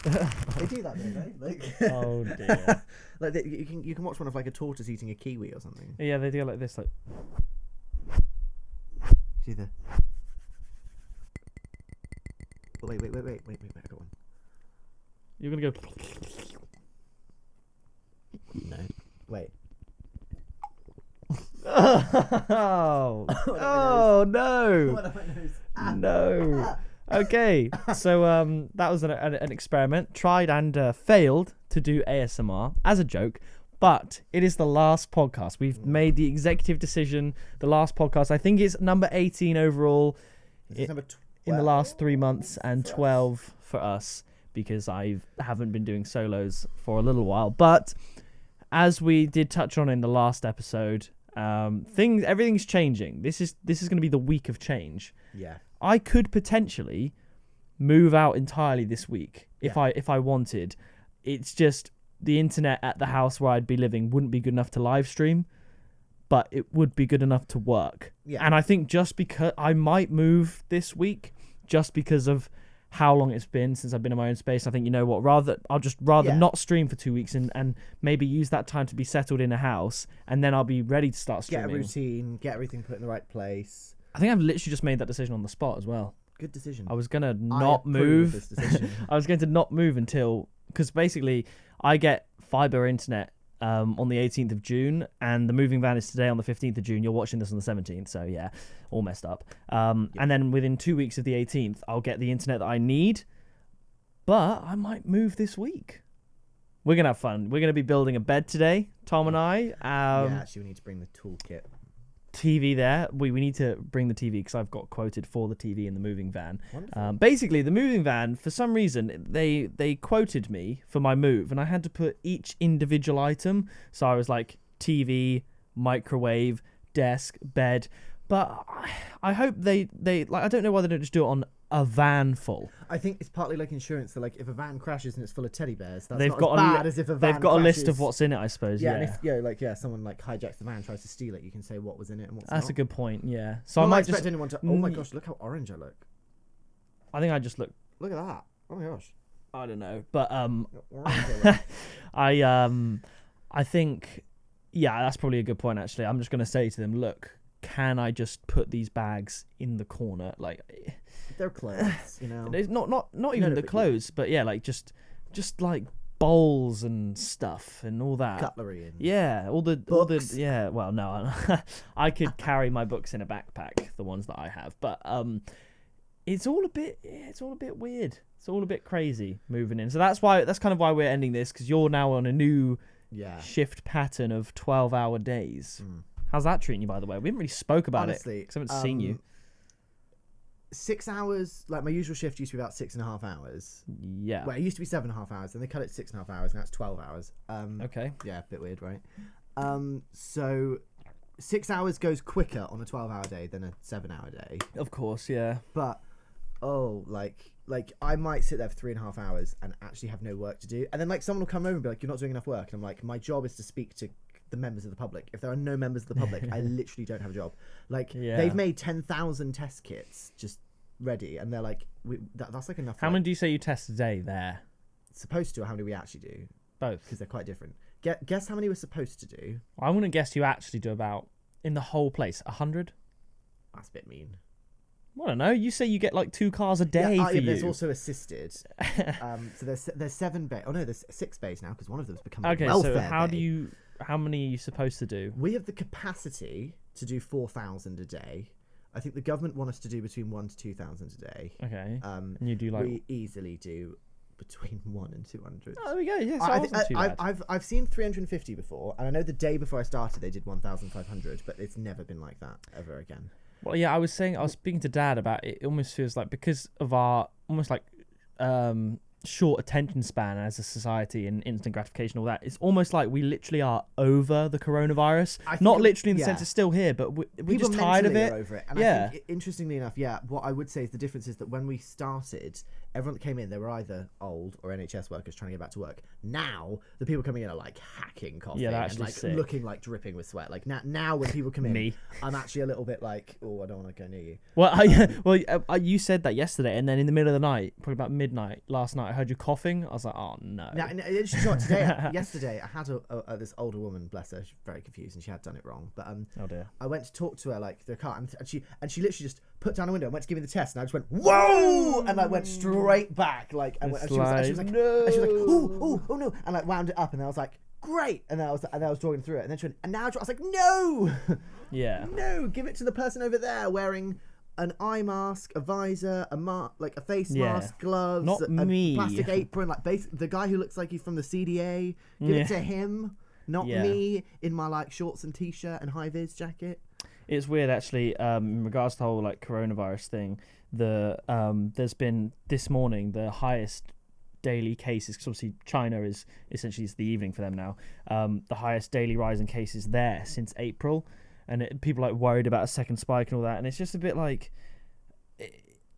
They do that, don't they? Like, Oh dear. like you can watch one of like a tortoise eating a kiwi or something. Yeah, they do it like this, like. See the. Oh, wait! I got one. You're gonna go. No. Wait. Oh, oh no, What am I nose? no. Okay, so that was an experiment, tried and failed to do ASMR as a joke, but it is the last podcast. We've made the executive decision. The last podcast, I think it's number 18 overall. Is this number 12? In the last 3 months and 12 for us, because I haven't been doing solos for a little while. But as we did touch on in the last episode, everything's changing. This is going to be the week of change. Yeah. I could potentially move out entirely this week if I wanted. It's just the internet at the house where I'd be living wouldn't be good enough to live stream, but it would be good enough to work. Yeah. And I think just because I might move this week, just because of how long it's been since I've been in my own space, I think, you know what, I'll just not stream for 2 weeks and maybe use that time to be settled in a house, and then I'll be ready to start streaming. Get a routine, get everything put in the right place. I think I've literally just made that decision on the spot as well. Good decision. I was going to not move. This decision. I was going to not move until, because basically I get fiber internet on the 18th of June, and the moving van is today on the 15th of June. You're watching this on the 17th, so yeah, all messed up. And then within 2 weeks of the 18th, I'll get the internet that I need, but I might move this week. We're going to have fun. We're going to be building a bed today, Tom and I. Yeah, actually, we need to bring the toolkit. TV there. We need to bring the TV because I've got quoted for the TV in the moving van. Basically, the moving van, for some reason, they quoted me for my move, and I had to put each individual item. So I was like TV, microwave, desk, bed. But I hope they like. I don't know why they don't just do it on a van full. I think it's partly like insurance. So like, if a van crashes and it's full of teddy bears, that's they've not got as bad as if a van they've got crashes. a list of what's in it, I suppose. Yeah, and if someone like hijacks the van, tries to steal it, you can say what was in it and what's That's not. a good point. Yeah. So Not I might expect just. anyone to. Oh my gosh! Look how orange I look. I think I just look. Look at that! Oh my gosh! I don't know, but Orange I look. I think, yeah, that's probably a good point. Actually, I'm just gonna say to them, look, can I just put these bags in the corner, like? They're clothes, you know. It's not even the clothes, but yeah, like just like bowls and stuff and all that. Cutlery and all the books. Yeah, well, no, I could carry my books in a backpack, the ones that I have, but it's all a bit weird. It's all a bit crazy moving in. So that's kind of why we're ending this, because you're now on a new shift pattern of 12-hour days. How's that treating you, by the way? We haven't really spoke about it because I haven't seen you. 6 hours, like my usual shift used to be about 6.5 hours. Yeah. Well, it used to be 7.5 hours, and they cut it to 6.5 hours, and now it's 12 hours. Okay. Yeah, a bit weird, right? So 6 hours goes quicker on a 12-hour day than a 7-hour day. Of course, yeah. But like I might sit there for 3.5 hours and actually have no work to do, and then like someone will come over and be like, "You're not doing enough work," and I'm like, "My job is to speak to the members of the public. If there are no members of the public, I literally don't have a job." Like they've made 10,000 test kits just ready, and they're like, "That's like enough." How many do you say you test a day there? Supposed to, or how many we actually do? Both, because they're quite different. Guess how many we're supposed to do? I wouldn't guess you actually do about, in the whole place, 100. That's a bit mean. I don't know. You say you get like 2 cars a day for you. There's also assisted. So there's 7 bays. Oh no, there's 6 bays now because one of them's become a welfare so how many are you supposed to do? We have the capacity to do 4,000 a day. I think the government want us to do between 1,000 to 2,000 a day. Okay. And you do like... We easily do between 100 and 200. Oh, there we go. Yeah, so I've seen 350 before, and I know the day before I started they did 1,500, but it's never been like that ever again. Well, yeah, I was speaking to Dad about it. It almost feels like, because of our almost like short attention span as a society and instant gratification, all that, it's almost like we literally are over the coronavirus. Not literally in the sense it's still here, but we're just tired of it. Are over it. And I think, interestingly enough, what I would say is the difference is that when we started, everyone that came in, they were either old or NHS workers trying to get back to work. Now the people coming in are like hacking coffee and like looking like dripping with sweat. Like now when people come in, I'm actually a little bit like, oh, I don't want to go near you. Well, you said that yesterday, and then in the middle of the night, probably about midnight last night, I heard you coughing. I was like, oh no. No, yesterday, I had this older woman, bless her, she's very confused, and she had done it wrong. But oh dear. I went to talk to her like the car, and she literally just put down a window and went to give me the test, and I just went whoa, and I went straight back, like, and she was like, no, and she was like, oh no, and like wound it up, and I was like, great, and then I was drawing through it, and then she went, and now I was like, no, yeah, no, give it to the person over there wearing an eye mask, a visor, like a face mask, gloves, not a me. plastic apron, like the guy who looks like he's from the CDA. Give it to him, not me in my like shorts and t-shirt and high vis jacket. It's weird actually. In regards to the whole like coronavirus thing, there's been this morning the highest daily cases, because obviously China is essentially it's the evening for them now. The highest daily rise in cases there since April. And people like worried about a second spike and all that, and it's just a bit like,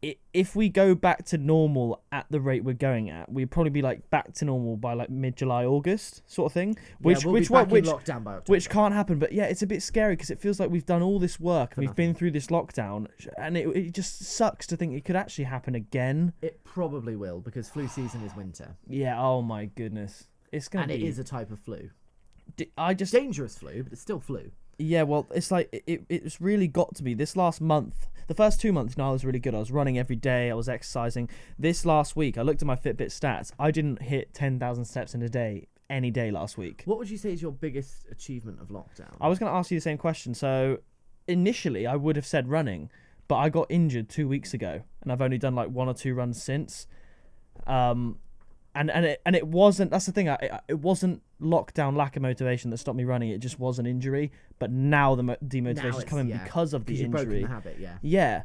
if we go back to normal at the rate we're going at, we'd probably be like back to normal by like mid-July, August sort of thing. Which lockdown by October. Which can't happen. But yeah, it's a bit scary because it feels like we've done all this work and we've been through this lockdown, and it just sucks to think it could actually happen again. It probably will, because flu season is winter. Yeah. Oh my goodness, it's gonna be. And it is a type of flu. Dangerous flu, but it's still flu. Yeah, well, it's like it's really got to be this last month. The first 2 months, I was really good. I was running every day. I was exercising. This last week, I looked at my Fitbit stats. I didn't hit 10,000 steps in a day, any day last week. What would you say is your biggest achievement of lockdown? I was going to ask you the same question. So initially, I would have said running, but I got injured 2 weeks ago, and I've only done like 1 or 2 runs since. And it wasn't. That's the thing. It wasn't lockdown lack of motivation that stopped me running. It just was an injury. But now the demotivation is coming because of the injury. Broken the habit, yeah.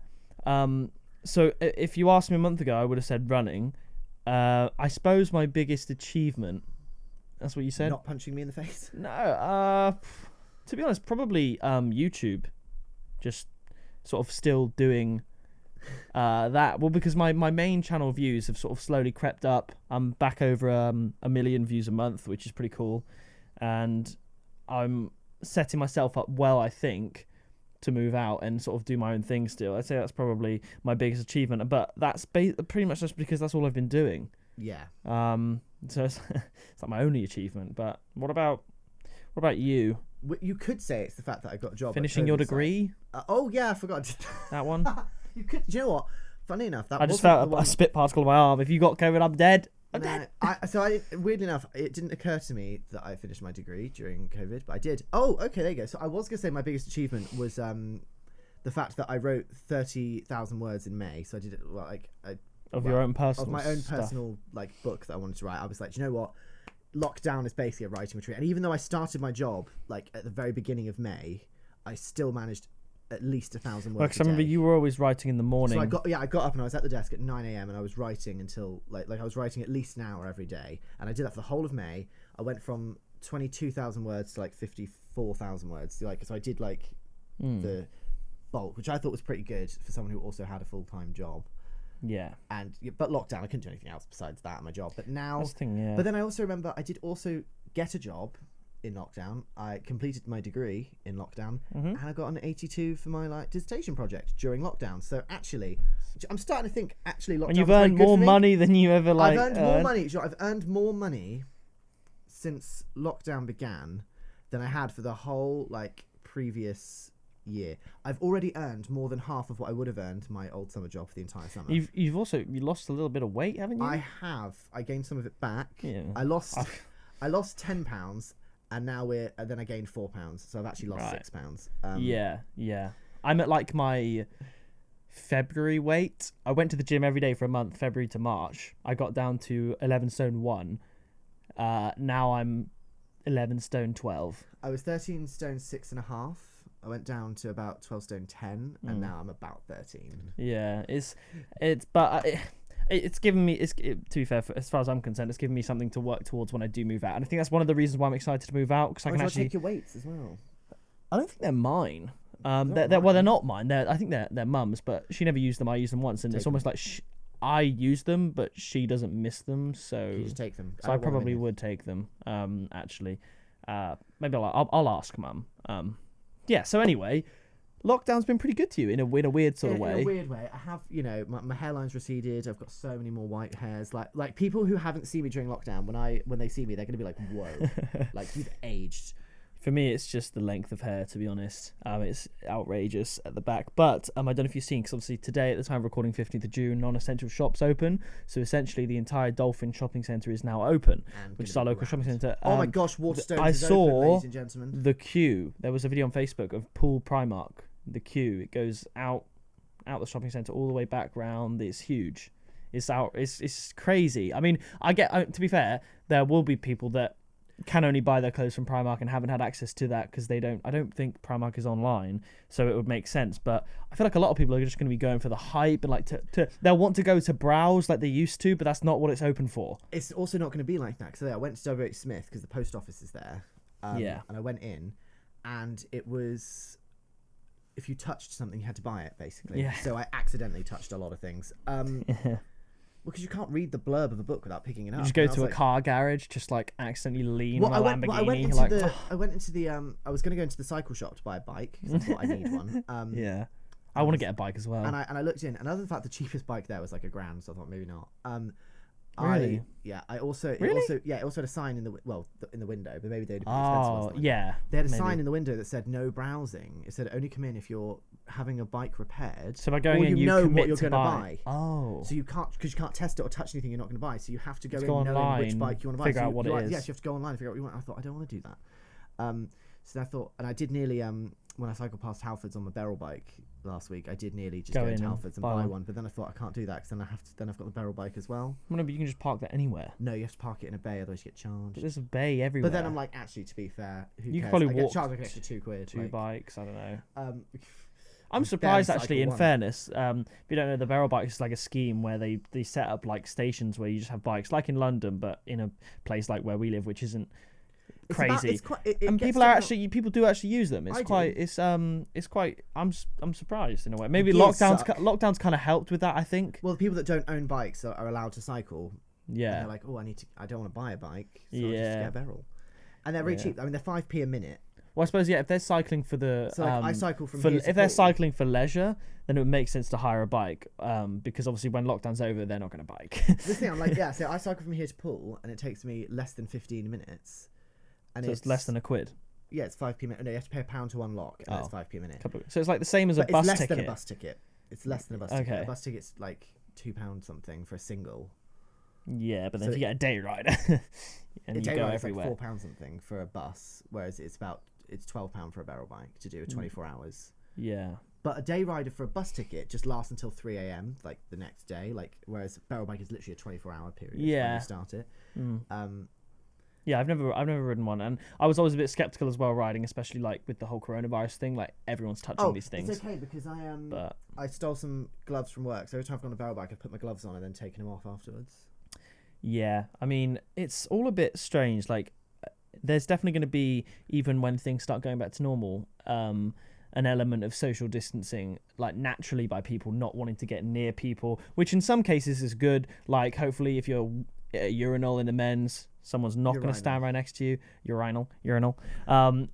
So if you asked me a month ago, I would have said running. I suppose my biggest achievement. That's what you said. Not punching me in the face. No. To be honest, probably YouTube. Just sort of still doing. That because my main channel views have sort of slowly crept up. I'm back over 1 million views a month, which is pretty cool, and I'm setting myself up well, I think, to move out and sort of do my own thing still. I'd say that's probably my biggest achievement, but that's pretty much just because that's all I've been doing. Yeah. So it's like my only achievement. But what about you? You could say it's the fact that I got a job finishing your degree. Oh yeah, I forgot that one. You could. Do you know what? Funny enough, that I just felt a spit particle on my arm. If you got COVID, I'm dead. I'm dead. Weirdly enough, it didn't occur to me that I finished my degree during COVID, but I did. Oh, okay, there you go. So I was gonna say my biggest achievement was the fact that I wrote 30,000 words in May. So I did it your own personal. Of my own stuff. personal book that I wanted to write. I was like, do you know what? Lockdown is basically a writing retreat, and even though I started my job at the very beginning of May, I still managed at least 1,000 words. Because I remember you were always writing in the morning. So I got up and I was at the desk at 9 a.m. and I was writing until like I was writing at least an hour every day, and I did that for the whole of May. I went from 22,000 words to like 54,000 words. So I did the bulk, which I thought was pretty good for someone who also had a full-time job. Yeah. But lockdown, I couldn't do anything else besides that at my job. But now, that's the thing, yeah. But then I also remember I did also get a job in lockdown. I completed my degree in lockdown, and I got an 82 for my dissertation project during lockdown. So actually, I'm starting to think lockdown. And you've earned more money than you ever I've earned more money. I've earned more money since lockdown began than I had for the whole previous year. I've already earned more than half of what I would have earned my old summer job for the entire summer. You've also lost a little bit of weight, haven't you? I have. I gained some of it back. Yeah. I lost £10. And now then I gained £4, so I've actually lost £6. Yeah. I'm at my February weight. I went to the gym every day for a month, February to March. I got down to 11 stone 1. Now I'm 11 stone 12. I was 13 stone 6.5. I went down to about 12 stone 10, and now I'm about 13. Yeah, it's given me, to be fair, as far as I'm concerned, it's given me something to work towards when I do move out. And I think that's one of the reasons why I'm excited to move out, because I can actually take your weights as well. I don't think they're mine. They're not mine. I think they're mum's, but she never used them. I used them once, and it's almost like I use them, but she doesn't miss them. So you just take them. So I probably would take them. Actually, maybe I'll ask Mum. Yeah. So anyway, lockdown's been pretty good to you in a weird sort of way. In a weird way. I have, my hairline's receded. I've got so many more white hairs. Like people who haven't seen me during lockdown, when they see me, they're gonna be like, whoa, like you've aged. For me, it's just the length of hair, to be honest. It's outrageous at the back. But I don't know if you've seen, because obviously today, at the time of recording, 15th of June, non-essential shops open. So essentially, the entire Dolphin Shopping Centre is now open, which is our local shopping centre. Oh my gosh, Waterstones is saw open, ladies and gentlemen. The queue. There was a video on Facebook of Pool Primark. The queue. It goes out the shopping centre all the way back round. It's huge. It's crazy. I mean, to be fair, there will be people that can only buy their clothes from Primark and haven't had access to that because I don't think Primark is online, so it would make sense. But I feel like a lot of people are just going to be going for the hype and like they'll want to go to browse like they used to, but that's not what it's open for. It's also not going to be like that. So I went to WH Smith because the post office is there. And I went in, and it was, if you touched something, you had to buy it basically. Yeah. So I accidentally touched a lot of things. Because you can't read the blurb of a book without picking it up. You just go to a car garage, just like accidentally lean on a Lamborghini. I went into the I was going to go into the cycle shop to buy a bike because I thought I need one. Yeah, I want to get a bike as well. And I looked in, and other than the fact the cheapest bike there was like $1,000, so I thought maybe not. Really? It also had a sign in the window, but maybe they'd be expensive. Yeah. They had a sign in the window that said no browsing. It said only come in if you're having a bike repaired. So by going in, you know commit what you're to going to buy. Oh. So you can't, because you can't test it or touch anything you're not going to buy. So you have to go in online, knowing which bike you want to buy. Figure out what it is. Yes, you have to go online and figure out what you want. I thought I don't want to do that. So I thought, and I did nearly when I cycled past Halfords on the Barrel bike last week, I did nearly just go into Halfords and buy one. But then I thought I can't do that because then I've got the Barrel bike as well. No, but you can just park that anywhere. No, you have to park it in a bay, otherwise you get charged. But there's a bay everywhere. But then I'm like, actually, to be fair, who you cares? Could probably I walk get charged like an extra £2. Two bikes, I don't know. I'm surprised actually. In fairness, if you don't know, the Barrel bike is like a scheme where they set up like stations where you just have bikes, like in London, but in a place like where we live, which isn't crazy. And people do actually use them. I'm surprised in a way. Maybe lockdowns kind of helped with that, I think. Well, the people that don't own bikes are allowed to cycle. Yeah. And they're like, I don't want to buy a bike, so I'll just get a Barrel. And they're really cheap. I mean, they're 5p a minute. Well, I suppose, if they're cycling for the... So, I cycle from here to if they're cycling for leisure, then it would make sense to hire a bike, because obviously when lockdown's over, they're not going to bike. This thing, I'm like, so I cycle from here to Poole, and it takes me less than 15 minutes. And so it's less than £1. Yeah, it's 5p a minute. No, you have to pay £1 to unlock, and it's 5p a minute. So it's like the same as a bus ticket. It's less than a bus ticket. It's less than a bus ticket. A bus ticket's like £2 something for a single. Yeah, but then if you get a day ride, and you go everywhere. It's like £4 something for a bus, whereas it's £12 for a Barrel bike to do 24 hours. Yeah. But a day rider for a bus ticket just lasts until 3 a.m. like the next day. Like whereas Barrel bike is literally a 24-hour period when you start it. Yeah, I've never ridden one, and I was always a bit skeptical as well riding, especially like with the whole coronavirus thing. Like everyone's touching these things. It's okay because I stole some gloves from work, so every time I've gone on a Barrel bike, I've put my gloves on and then taken them off afterwards. Yeah, I mean it's all a bit strange. Like there's definitely going to be, even when things start going back to normal, an element of social distancing, like naturally by people not wanting to get near people, which in some cases is good. Like hopefully if you're at a urinal in the men's, someone's not going to stand right next to you. Urinal.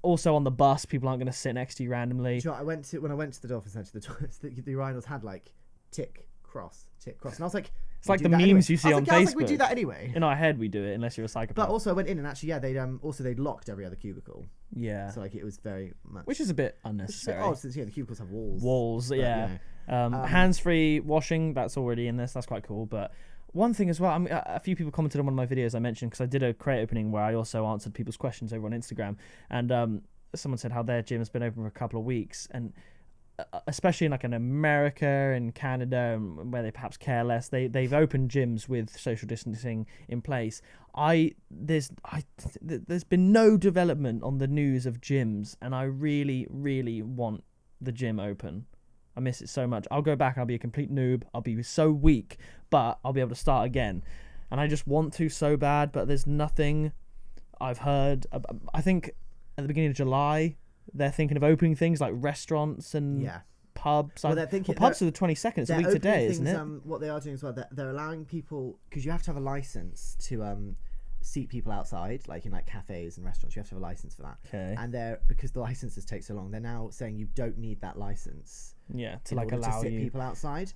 Also on the bus, people aren't going to sit next to you randomly. Do you know, when I went to the Dolphin Centre, the urinals had like tick, cross, and I was like, it's like the memes you see on Facebook. We do that anyway. In our head, we do it unless you're a psychopath. But also, I went in and actually, they'd locked every other cubicle. Yeah. So like it was very much, which is a bit unnecessary. Oh, since the cubicles have walls. But, yeah. Hands-free washing, that's already in this. That's quite cool. But one thing as well, a few people commented on one of my videos I mentioned, because I did a crate opening where I also answered people's questions over on Instagram, and someone said how their gym has been open for a couple of weeks, and especially in like in America and Canada, where they perhaps care less, they've opened gyms with social distancing in place. There's been no development on the news of gyms, and I really, really want the gym open. I miss it so much. I'll go back, I'll be a complete noob, I'll be so weak, but I'll be able to start again. And I just want to so bad, but there's nothing I've heard. I think at the beginning of July, they're thinking of opening things like restaurants and pubs. Well, pubs are the 22nd. It's a week today, isn't it? What they are doing as well, they're allowing people, because you have to have a license to seat people outside, like in like cafes and restaurants. You have to have a license for that. Okay. And because the licenses take so long, they're now saying you don't need that license. Yeah, to in like order allow to sit you. people outside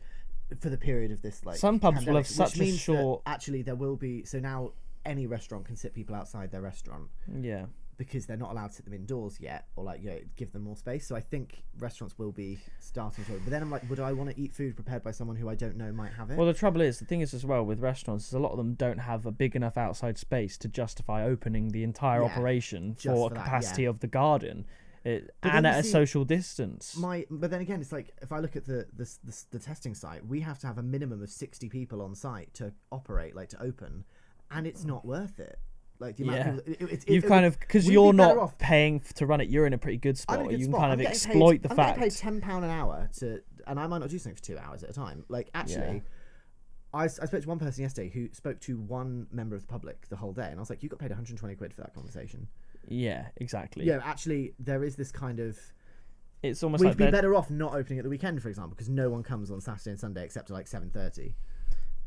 for the period of this like. Some pubs will pandemic, have such which a means short. that actually, there will be now any restaurant can sit people outside their restaurant. Yeah. Because they're not allowed to sit them indoors yet, or like give them more space. So I think restaurants will be starting to. But then I'm like, would I want to eat food prepared by someone who I don't know might have it? Well, the thing is as well with restaurants is a lot of them don't have a big enough outside space to justify opening the entire operation for a capacity of the garden, and at a social distance. But then again, it's like if I look at the testing site, we have to have a minimum of 60 people on site to operate, like to open, and it's not worth it. Like the amount of people, because you're not paying to run it, you're in a pretty good spot. You can kind of exploit the fact. I'm getting paid £10 an hour and I might not do something for 2 hours at a time. Like actually, I spoke to one person yesterday who spoke to one member of the public the whole day, and I was like, you got paid 120 quid for that conversation. Yeah, exactly. Yeah, actually, there is this kind of. It's almost we'd be better off not opening at the weekend, for example, because no one comes on Saturday and Sunday except at like 7:30.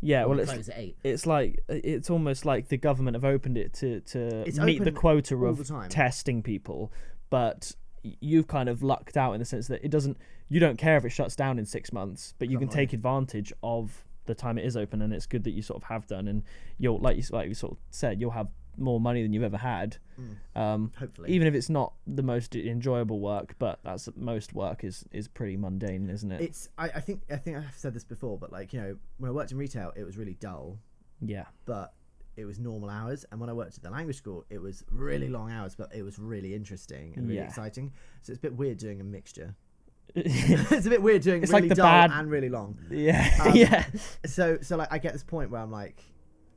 Yeah, well, it's almost like the government have opened it to meet the quota of testing people, but you've kind of lucked out in the sense that you don't care if it shuts down in 6 months, but you can take advantage of the time it is open, and it's good that you sort of have done, and you'll like you sort of said, you'll have more money than you've ever had. Hopefully, even if it's not the most enjoyable work, but that's most work is pretty mundane, isn't it? I think I've said this before, but like, when I worked in retail, it was really dull. Yeah, but it was normal hours, and when I worked at the language school, it was really long hours, but it was really interesting and really exciting. So it's a bit weird doing a mixture. It's a bit weird doing really dull and really long. Yeah. So like I get this point where I'm like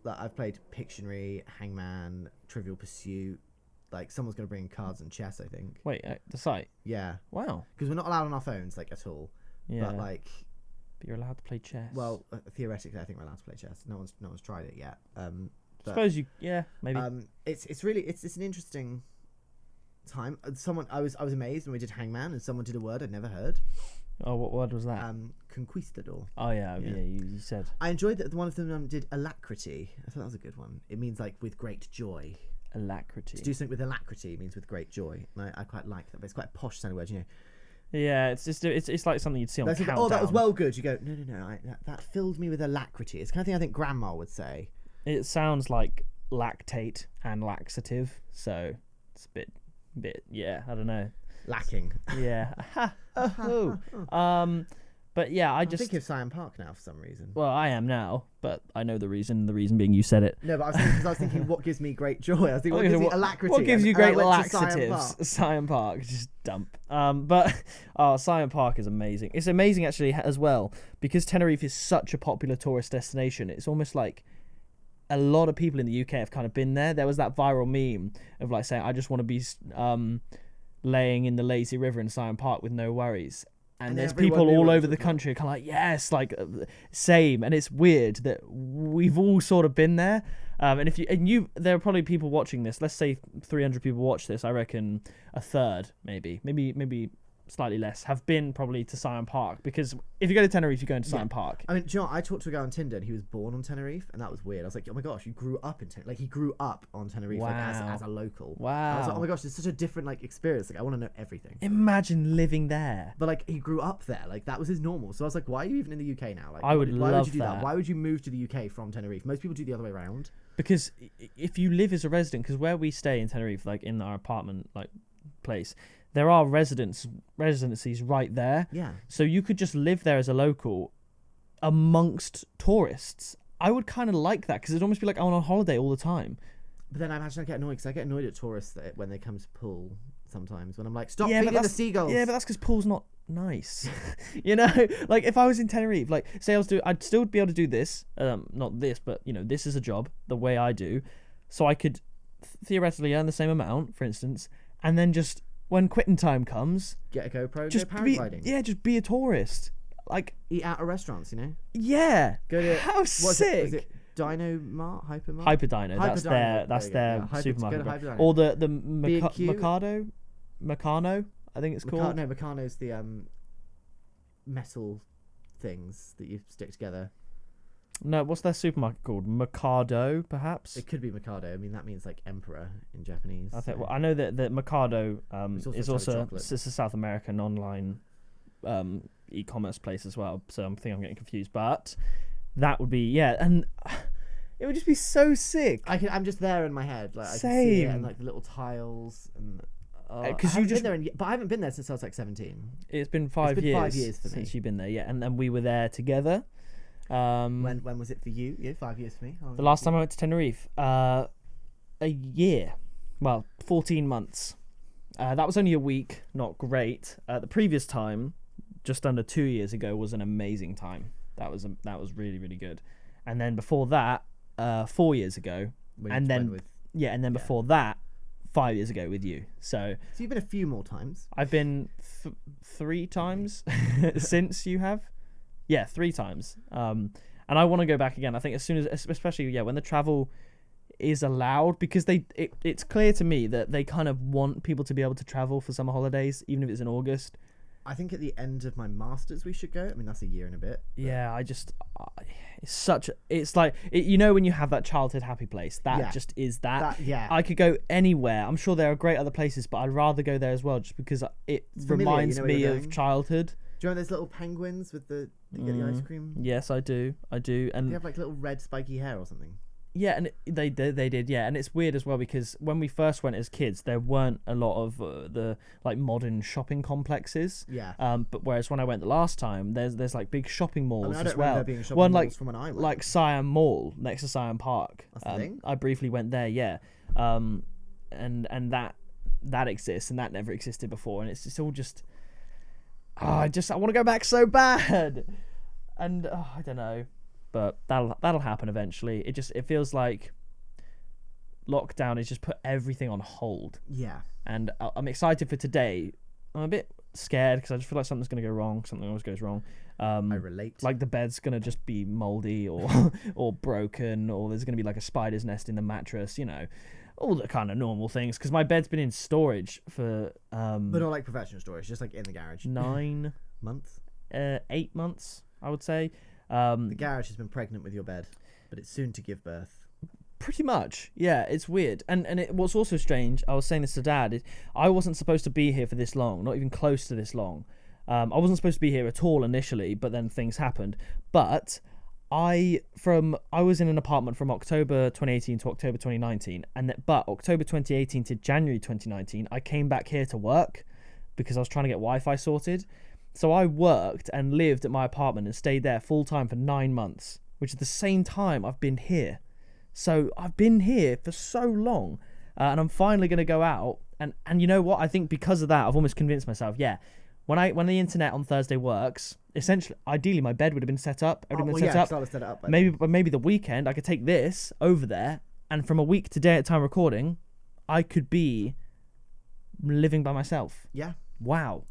I've played Pictionary, Hangman, Trivial Pursuit. Like someone's going to bring cards and chess, I think. Wait, the site? Yeah. Wow. Because we're not allowed on our phones, like, at all. Yeah. But you're allowed to play chess. Well, theoretically, I think we're allowed to play chess. No one's tried it yet. Suppose maybe. It's an interesting time. I was amazed when we did Hangman, and someone did a word I'd never heard. Oh, what word was that? Conquistador. Oh yeah. You said. I enjoyed that one of them did alacrity. I thought that was a good one. It means like with great joy. Alacrity. To do something with alacrity means with great joy, and I quite like that. But it's quite a posh sounding word, Yeah, it's like something you'd see on Countdown. Oh, that was well good. You go, no. That filled me with alacrity. It's the kind of thing I think Grandma would say. It sounds like lactate and laxative, so it's a bit. Yeah, I don't know. Lacking. Yeah. But yeah, I'm thinking of Cyan Park now for some reason. Well, I am now, but I know the reason. The reason being you said it. No, but I was thinking what gives me great joy. I was thinking what gives me alacrity. What gives you great laxatives? Cyan Park, just dump. But Cyan Park is amazing. It's amazing actually as well because Tenerife is such a popular tourist destination. It's almost like a lot of people in the UK have kind of been there. There was that viral meme of like saying, "I just want to be laying in the lazy river in Cyan Park with no worries." And there's people all over the country kind of like, yes, like same. And it's weird that we've all sort of been there. And there are probably people watching this. Let's say 300 people watch this. I reckon a third, maybe slightly less, have been probably to Cyan Park, because if you go to Tenerife, you're going to Cyan Park. I mean, do you know what? I talked to a guy on Tinder and he was born on Tenerife, and that was weird. I was like, oh my gosh, you grew up in Tenerife. Like, he grew up on Tenerife as a local. Wow. I was like, oh my gosh, it's such a different experience. Like, I want to know everything. Imagine living there. But he grew up there. Like, that was his normal. So I was like, why are you even in the UK now? Like, why would you do that? Why would you move to the UK from Tenerife? Most people do the other way around. Because if you live as a resident, because where we stay in Tenerife, like in our apartment place, there are residencies right there. Yeah. So you could just live there as a local amongst tourists. I would kind of like that because it'd almost be like I'm on holiday all the time. But then I imagine I get annoyed because I get annoyed at tourists when they come to pool sometimes when I'm like, stop feeding the seagulls. Yeah, but that's because pool's not nice. Like if I was in Tenerife, like say I'd still be able to do this. Not this, but this is a job the way I do. So I could theoretically earn the same amount, for instance, and then just when quitting time comes, get a GoPro, just go paragliding. Just be a tourist. Like eat out of restaurants, Yeah. Go to how sick. Is it Dino Mart, Hypermart? Hyperdino. That's their supermarket. Or the Meccano, I think it's called. No, Meccano's the metal things that you stick together. No, what's their supermarket called? Mercado, perhaps. It could be Mikado. I mean, that means like emperor in Japanese. I think. so- Well, I know that Mercado It's also is a type of also chocolate. it's a South American online e-commerce place as well. So I'm getting confused, but that would be and it would just be so sick. I'm just there in my head. Like I can see it Same. and like the little tiles and. 'Cause I you haven't just- been there but I haven't been there since I was like 17. It's been 5 been years, 5 years for me. since you've been there, and then we were there together. When was it for you? Yeah, 5 years for me. The last time I went to Tenerife, a year, well, 14 months. That was only a week, not great. The previous time, just under 2 years ago, was an amazing time. That was really, really good. And then before that, 4 years ago, and then before that, 5 years ago with you. So you've been a few more times. I've been 3 times since you have. Yeah, 3 times. And I want to go back again. I think as soon as, especially when the travel is allowed, because it's clear to me that they kind of want people to be able to travel for summer holidays, even if it's in August. I think at the end of my masters we should go. I mean, that's a year and a bit. Yeah, it's like when you have that childhood happy place, that just is that. I could go anywhere. I'm sure there are great other places, but I'd rather go there as well, just because it reminds me of childhood. Do you know those little penguins with you get the ice cream? Yes, I do. And they have like little red spiky hair or something. Yeah, and they did, yeah. And it's weird as well, because when we first went as kids, there weren't a lot of the like modern shopping complexes. Yeah. But whereas when I went the last time, there's like big shopping malls I don't as well. remember there being shopping malls from when I went. Like Siam Mall next to Siam Park. That's the thing? I briefly went there, yeah. And that exists, and that never existed before, and it's all just. I want to go back so bad, and I don't know. But that'll happen eventually. It feels like lockdown has just put everything on hold. Yeah. And I'm excited for today. I'm a bit scared because I just feel like something's going to go wrong. Something always goes wrong. I relate. Like the bed's going to just be moldy or or broken, or there's going to be like a spider's nest in the mattress. All the kind of normal things. Because my bed's been in storage for but not like professional storage, just like in the garage. 9 months. 8 months, I would say. The garage has been pregnant with your bed, but it's soon to give birth. Pretty much, yeah. It's weird, and what's also strange. I was saying this to Dad. Is I wasn't supposed to be here for this long, not even close to this long. I wasn't supposed to be here at all initially, but then things happened. But I was in an apartment from October 2018 to October 2019, but October 2018 to January 2019, I came back here to work because I was trying to get Wi-Fi sorted. So I worked and lived at my apartment and stayed there full time for 9 months, which is the same time I've been here. So I've been here for so long, and I'm finally going to go out. And you know what? I think because of that, I've almost convinced myself, when the internet on Thursday works, essentially, ideally, my bed would have been set up. Everything set up. Set it up Maybe the weekend, I could take this over there, and from a week to day at time recording, I could be living by myself. Yeah. Wow.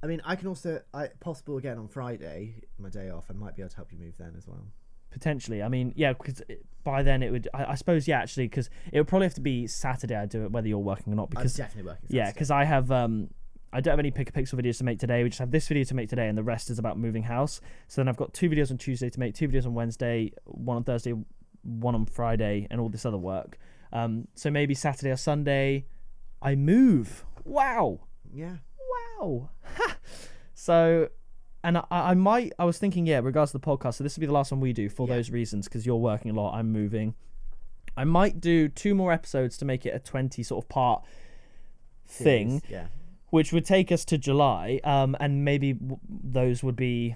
I mean, I can also, possible again on Friday, my day off, I might be able to help you move then as well. Potentially. I mean, yeah, because by then it would, I suppose, yeah, actually, because it would probably have to be Saturday I'd do it, whether you're working or not. Because I'm definitely working Saturday. Yeah, because I don't have any pick a pixel videos to make today. We just have this video to make today, and the rest is about moving house. So then I've got 2 videos on Tuesday to make, 2 videos on Wednesday, 1 on Thursday, 1 on Friday, and all this other work. So maybe Saturday or Sunday, I move. Wow. Yeah. Wow. So, and I was thinking, regards to the podcast, so this will be the last one we do for those reasons, because you're working a lot, I'm moving. I might do 2 more episodes to make it a 20 sort of part thing, which would take us to July, and maybe those would be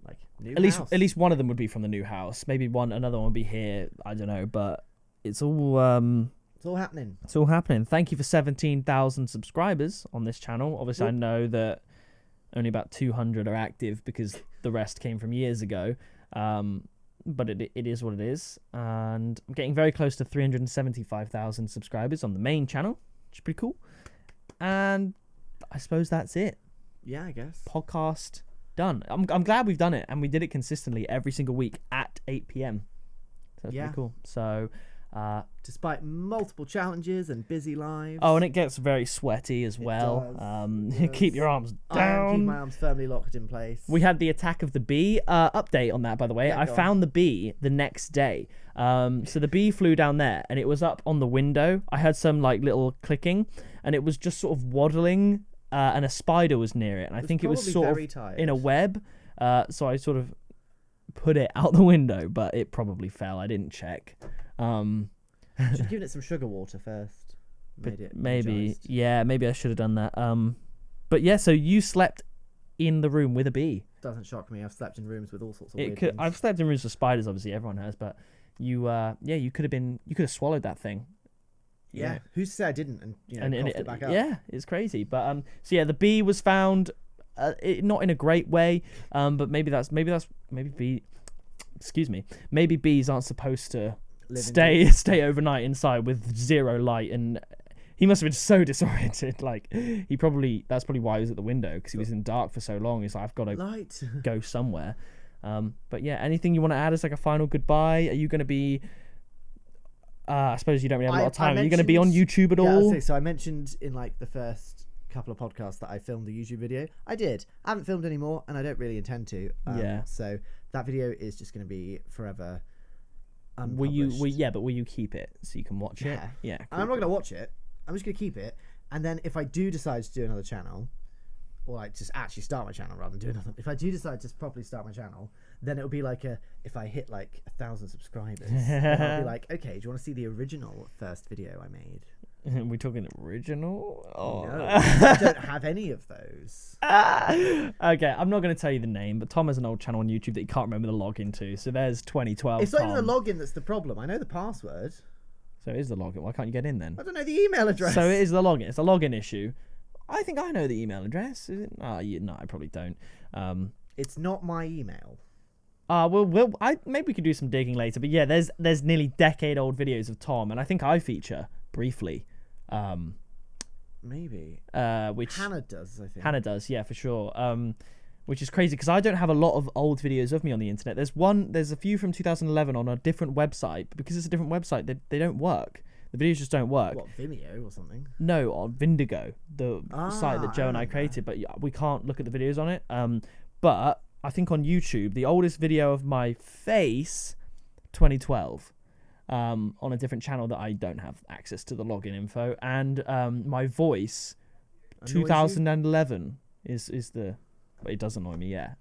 like at least one of them would be from the new house. Maybe another one would be here. I don't know, but it's all happening. It's all happening. Thank you for 17,000 subscribers on this channel. Obviously, I know that only about 200 are active because the rest came from years ago. But it is what it is. And I'm getting very close to 375,000 subscribers on the main channel, which is pretty cool. And I suppose that's it. Yeah, I guess. Podcast done. I'm glad we've done it, and we did it consistently every single week at 8 p.m. So that's pretty cool. So Despite multiple challenges and busy lives. Oh, and it gets very sweaty as well. Keep your arms down. Keep my arms firmly locked in place. We had the attack of the bee. Update on that, by the way. I found the bee the next day. So the bee flew down there, and it was up on the window. I heard some like little clicking, and it was just sort of waddling, and a spider was near it. And I think it was sort of in a web. So I sort of put it out the window, but it probably fell. I didn't check. Should have given it some sugar water first. Maybe I should have done that. But yeah, so you slept in the room with a bee. Doesn't shock me. I've slept in rooms with all sorts of weird things. I've slept in rooms with spiders, obviously everyone has, but you could have swallowed that thing. Yeah. Who said I didn't? And coughed it back up. Yeah, it's crazy. But so yeah, the bee was found. Not in a great way. But maybe bees aren't supposed to stay overnight inside with zero light, and he must have been so disoriented. Like that's probably why he was at the window, because he was in dark for so long. He's like, I've got to go somewhere. But yeah, anything you want to add as like a final goodbye? Are you going to be? I suppose you don't really have a lot of time. Are you going to be on YouTube at all? So I mentioned in like the first couple of podcasts that I filmed the YouTube video. I did. I haven't filmed anymore, and I don't really intend to. So that video is just going to be forever. Will you keep it so you can watch it? Yeah. Cool. I'm not going to watch it. I'm just going to keep it, and then if I do decide to do another channel, or like just actually start my channel rather than do another, if I do decide to properly start my channel, then it'll be like if I hit like 1,000 subscribers, then I'll be like, okay, do you want to see the original first video I made? We're talking original? Oh. No, I don't have any of those. Okay, I'm not going to tell you the name, but Tom has an old channel on YouTube that he can't remember the login to. So there's 2012. It's not even the login that's the problem. I know the password. So it is the login. Why can't you get in then? I don't know the email address. So it is the login. It's a login issue. I think I know the email address. Is it? No, I probably don't. It's not my email. Maybe we could do some digging later. But yeah, there's nearly decade-old videos of Tom, and I think I feature briefly. Maybe. Which Hannah does, I think. Hannah does, yeah, for sure. Which is crazy because I don't have a lot of old videos of me on the internet. There's a few from 2011 on a different website, but because it's a different website, they don't work. The videos just don't work. What, Vimeo or something? No, on Vindigo, the site that Joe and I created, but we can't look at the videos on it. But I think on YouTube, the oldest video of my face, 2012. On a different channel that I don't have access to the login info, and my voice, 2011 is the. But it does annoy me, yeah.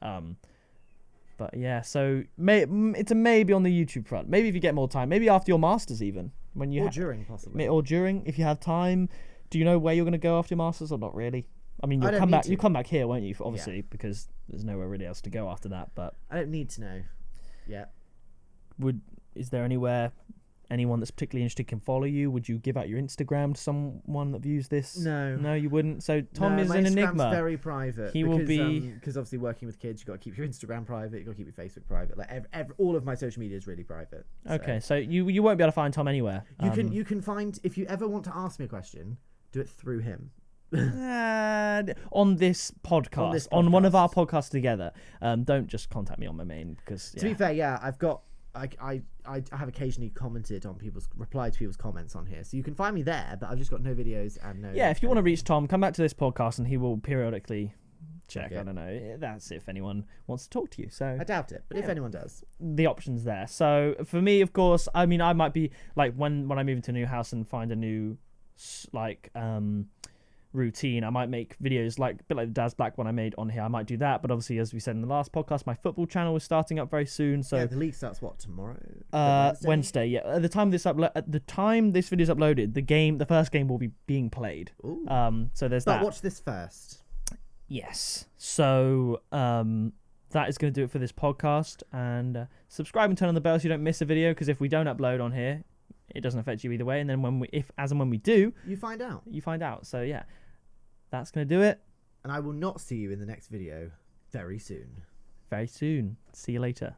But yeah, so it's a maybe on the YouTube front. Maybe if you get more time, maybe after your masters even when you during possibly or during if you have time. Do you know where you're going to go after your masters or not really? I mean, you'll come back. You come back here, won't you? Obviously, because there's nowhere really else to go after that. But I don't need to know. Yeah. Is there anyone that's particularly interested can follow you? Would you give out your Instagram to someone that views this? No, you wouldn't. So Tom is an enigma. Very private. He will be because obviously working with kids, you got to keep your Instagram private. You got to keep your Facebook private. Like all of my social media is really private. Okay, so you won't be able to find Tom anywhere. You can find, if you ever want to ask me a question, do it through him. On this podcast, on one of our podcasts together. Don't just contact me on my main because to be fair, yeah, I've got. I have occasionally commented on replied to people's comments on here, so you can find me there. But I've just got no videos and no. Yeah, if you want to reach Tom, come back to this podcast and he will periodically check. I don't know. That's if anyone wants to talk to you. So I doubt it, but if anyone does, the option's there. So for me, of course, I mean, I might be like when I move into a new house and find a new routine, I might make videos like a bit like the Daz Black one I made on here. I might do that, but obviously, as we said in the last podcast, my football channel is starting up very soon. So the league starts tomorrow? Wednesday. Yeah. At the time this video is uploaded, the first game will be being played. Ooh. So there's that. But watch this first. Yes. So that is going to do it for this podcast. And subscribe and turn on the bell so you don't miss a video. Because if we don't upload on here, it doesn't affect you either way. And then when we do, you find out. So yeah. That's going to do it. And I will not see you in the next video very soon. Very soon. See you later.